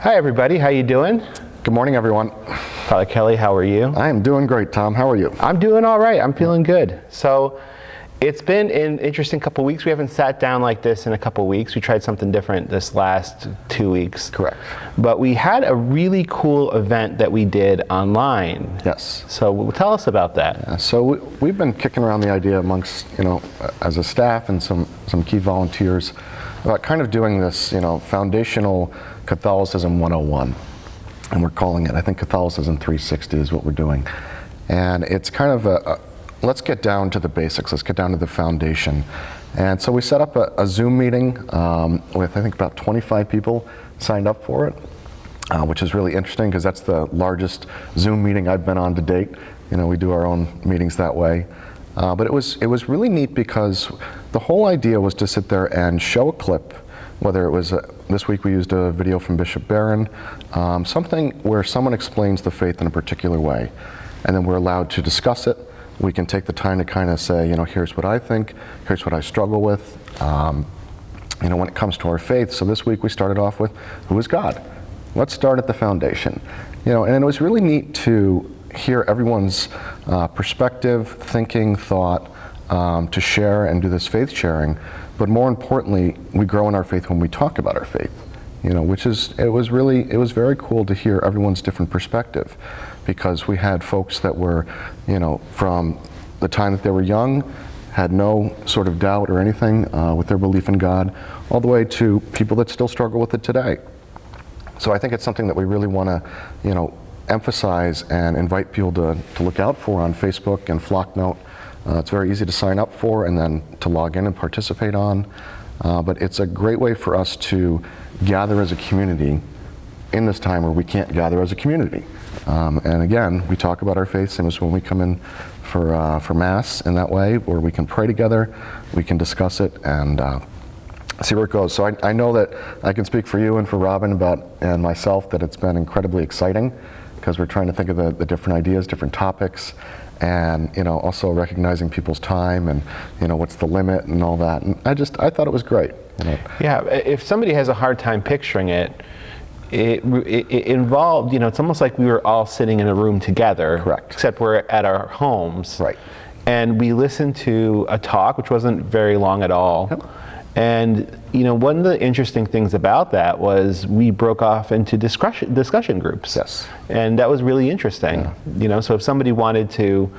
Hi everybody, how you doing? Good morning, everyone. Father Kelly, how are you? I am doing great, Tom. How are you? I'm doing all right. I'm feeling good. So it's been an interesting couple weeks. We haven't sat down like this in a couple weeks. We tried something different this last 2 weeks. Correct. But we had a really cool event that we did online. Yes. So tell us about that. So we've been kicking around the idea amongst, as a staff and some key volunteers about kind of doing this, foundational Catholicism 101. And we're calling it, I think, Catholicism 360 is what we're doing. And it's kind of let's get down to the basics. Let's get down to the foundation. And so we set up a Zoom meeting with, I think, about 25 people signed up for it, which is really interesting because that's the largest Zoom meeting I've been on to date. We do our own meetings that way. But it was really neat because the whole idea was to sit there and show a clip, whether it was this week we used a video from Bishop Barron, something where someone explains the faith in a particular way, and then we're allowed to discuss it. We can take the time to kind of say, here's what I think, here's what I struggle with, when it comes to our faith. So this week we started off with, who is God? Let's start at the foundation. And it was really neat to hear everyone's perspective, thinking, thought, to share and do this faith sharing. But more importantly, we grow in our faith when we talk about our faith, it was very cool to hear everyone's different perspective, because we had folks that were, from the time that they were young, had no sort of doubt or anything with their belief in God, all the way to people that still struggle with it today. So I think it's something that we really want to, emphasize and invite people to look out for on Facebook and Flocknote. It's very easy to sign up for and then to log in and participate on. But it's a great way for us to gather as a community in this time where we can't gather as a community. And again, we talk about our faith, same as when we come in for Mass in that way, where we can pray together, we can discuss it, and see where it goes. So I know that I can speak for you and for Robin and myself that it's been incredibly exciting, because we're trying to think of the different ideas, different topics, and also recognizing people's time and what's the limit and all that. And I thought it was great. Yeah, if somebody has a hard time picturing it involved, it's almost like we were all sitting in a room together. Correct. Except we're at our homes. Right. And we listened to a talk, which wasn't very long at all. Yep. And one of the interesting things about that was we broke off into discussion groups. Yes. And that was really interesting. Yeah. So if somebody wanted to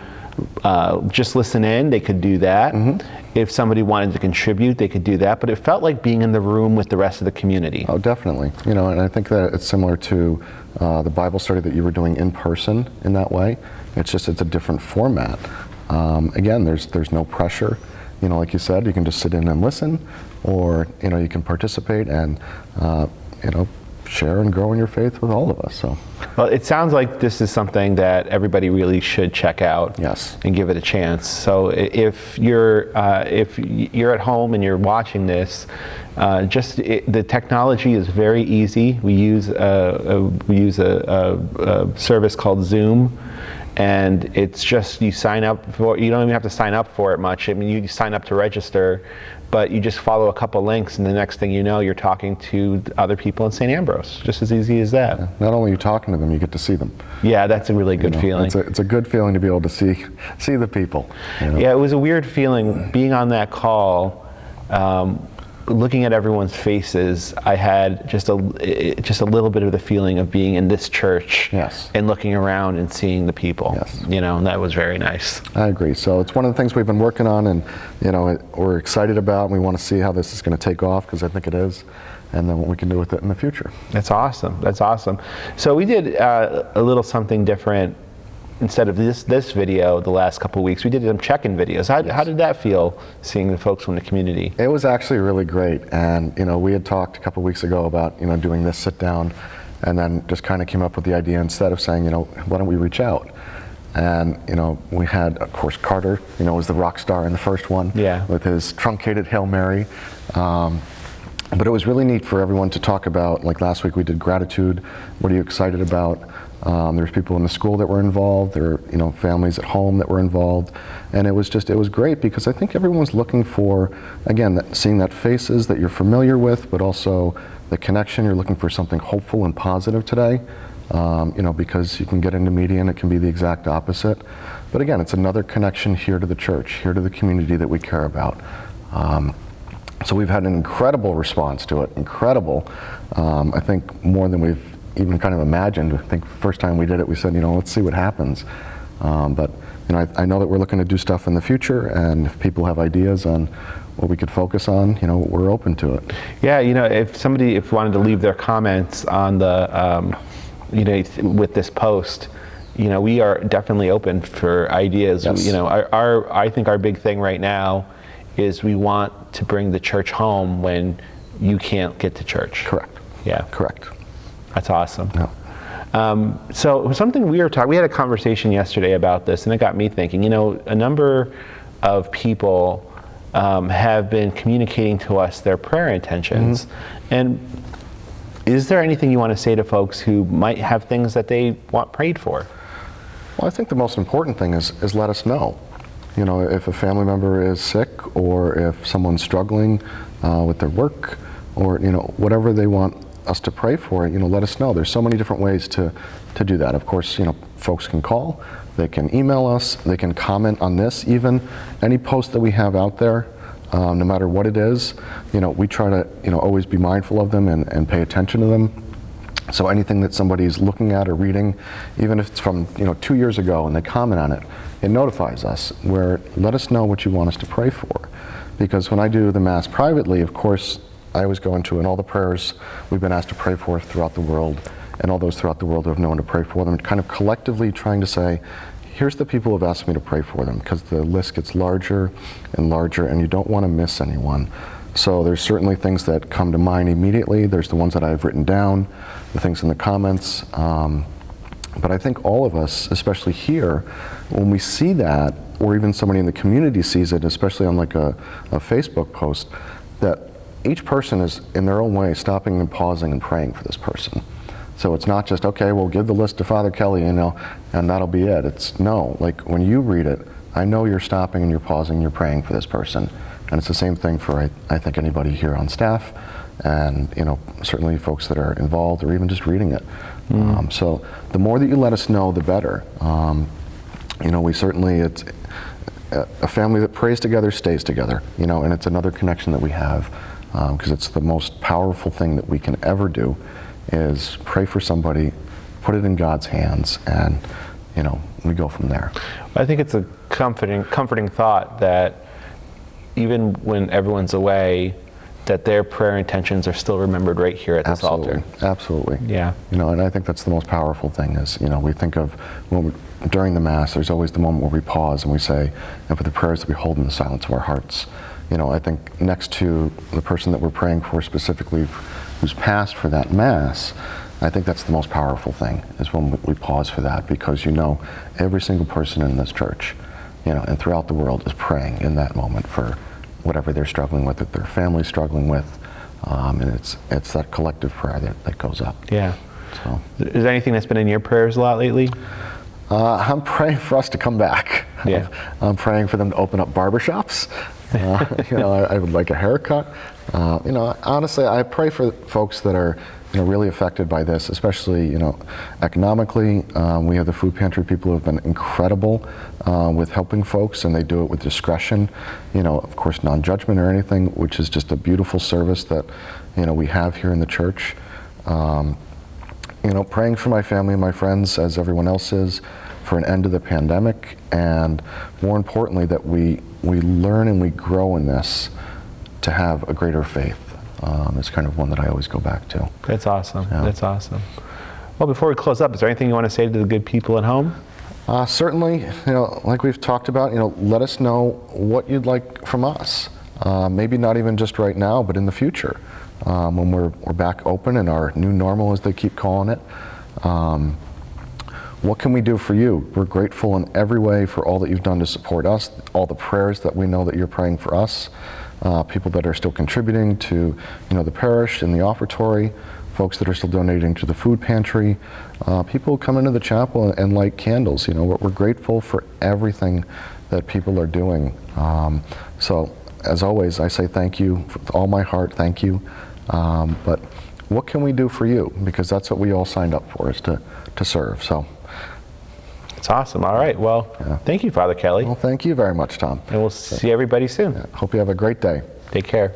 just listen in, they could do that. Mm-hmm. If somebody wanted to contribute, they could do that. But it felt like being in the room with the rest of the community. Oh, definitely. And I think that it's similar to the Bible study that you were doing in person in that way. It's a different format. Again, there's no pressure. Like you said, you can just sit in and listen, or you can participate and share and grow in your faith with all of us. So, well, it sounds like this is something that everybody really should check out. Yes. And give it a chance. So if you're at home and you're watching this, the technology is very easy. We use a service called Zoom. And it's just, you sign up for, you don't even have to sign up for it much. I mean, you sign up to register, but you just follow a couple links, and the next thing you know, you're talking to other people in St. Ambrose. Just as easy as that. Yeah. Not only are you talking to them, you get to see them. Yeah, that's a really good feeling. It's a good feeling to be able to see the people. Yeah, it was a weird feeling being on that call. Looking at everyone's faces, I had just a little bit of the feeling of being in this church. Yes. And looking around and seeing the people. Yes. And that was very nice. I agree. So it's one of the things we've been working on, and we're excited about, and we want to see how this is going to take off, because I think it is, and then what we can do with it in the future. That's awesome. That's awesome. So we did a little something different. Instead of this video the last couple of weeks, we did some check-in videos. How did that feel, seeing the folks from the community? It was actually really great. And we had talked a couple of weeks ago about doing this sit down, and then just kind of came up with the idea, instead of saying why don't we reach out. And we had, of course, Carter was the rock star in the first one. Yeah. With his truncated Hail Mary. But it was really neat for everyone to talk about, like last week we did gratitude. What are you excited about? There's people in the school that were involved. There were, you know, families at home that were involved, and it was great because I think everyone's looking for, again, seeing that faces that you're familiar with, but also the connection. You're looking for something hopeful and positive today, you know, because you can get into media and it can be the exact opposite. But again, it's another connection here to the church, here to the community that we care about. So we've had an incredible response to it, incredible. I think more than we've even kind of imagined. I think the first time we did it, we said, you know, let's see what happens. But you know, I know that we're looking to do stuff in the future, and if people have ideas on what we could focus on, you know, we're open to it. Yeah, you know, if wanted to leave their comments on the, you know, with this post, you know, we are definitely open for ideas. Yes. You know, I think our big thing right now is we want to bring the church home when you can't get to church. Correct. Yeah. Correct. That's awesome. Yeah. So something we had a conversation yesterday about this, and it got me thinking, you know, a number of people have been communicating to us their prayer intentions. Mm-hmm. And is there anything you want to say to folks who might have things that they want prayed for? Well, I think the most important thing is let us know. You know, if a family member is sick, or if someone's struggling with their work, or, you know, whatever they want us to pray for, you know, let us know. There's so many different ways to do that. Of course, you know, folks can call, they can email us, they can comment on this even. Any post that we have out there, no matter what it is, you know, we try to, you know, always be mindful of them and pay attention to them. So anything that somebody's looking at or reading, even if it's from, you know, 2 years ago and they comment on it, it notifies us, where let us know what you want us to pray for. Because when I do the Mass privately, of course, I always go into, and all the prayers we've been asked to pray for throughout the world, and all those throughout the world who have known to pray for them, kind of collectively trying to say, here's the people who have asked me to pray for them, because the list gets larger and larger, and you don't want to miss anyone. So there's certainly things that come to mind immediately. There's the ones that I've written down, the things in the comments. But I think all of us, especially here, when we see that, or even somebody in the community sees it, especially on like a Facebook post, that each person is in their own way stopping and pausing and praying for this person. So it's not just, okay, we'll give the list to Father Kelly, you know, and that'll be it. It's no, like when you read it, I know you're stopping and you're pausing, you're praying for this person. And it's the same thing for, I think, anybody here on staff, and, you know, certainly folks that are involved or even just reading it. So the more that you let us know, the better. You know, we certainly, it's a family that prays together stays together, you know, and it's another connection that we have, because it's the most powerful thing that we can ever do, is pray for somebody, put it in God's hands, and, you know, we go from there. I think it's a comforting thought that even when everyone's away, that their prayer intentions are still remembered right here at this altar. Absolutely. Yeah. You know, and I think that's the most powerful thing is, you know, we think of during the Mass, there's always the moment where we pause and we say, and for the prayers that we hold in the silence of our hearts. You know, I think next to the person that we're praying for specifically, who's passed for that Mass, I think that's the most powerful thing, is when we pause for that, because, you know, every single person in this church, you know, and throughout the world is praying in that moment for whatever they're struggling with, that their family's struggling with, and it's that collective prayer that goes up. Yeah. So, is there anything that's been in your prayers a lot lately? I'm praying for us to come back. Yeah. I'm praying for them to open up barbershops. You know, I would like a haircut. You know, honestly, I pray for folks that are, you know, really affected by this, especially, you know, economically. We have the food pantry people who have been incredible with helping folks, and they do it with discretion. You know, of course, non-judgment or anything, which is just a beautiful service that, you know, we have here in the church. You know, praying for my family and my friends, as everyone else is, for an end to the pandemic, and more importantly, that we learn and we grow in this to have a greater faith. It's kind of one that I always go back to. That's awesome. Yeah. That's awesome. Well, before we close up, is there anything you want to say to the good people at home? Certainly, you know, like we've talked about, you know, let us know what you'd like from us. Maybe not even just right now, but in the future, when we're back open in our new normal, as they keep calling it. What can we do for you? We're grateful in every way for all that you've done to support us, all the prayers that we know that you're praying for us, people that are still contributing to, you know, the parish and the offertory, folks that are still donating to the food pantry, people who come into the chapel and light candles. You know, we're grateful for everything that people are doing. So as always, I say thank you with all my heart, thank you. But what can we do for you? Because that's what we all signed up for, is to serve. So It's awesome. All right. Well, thank you, Father Kelly. well, thank you very much, Tom. And we'll see everybody soon. Hope you have a great day. Take care.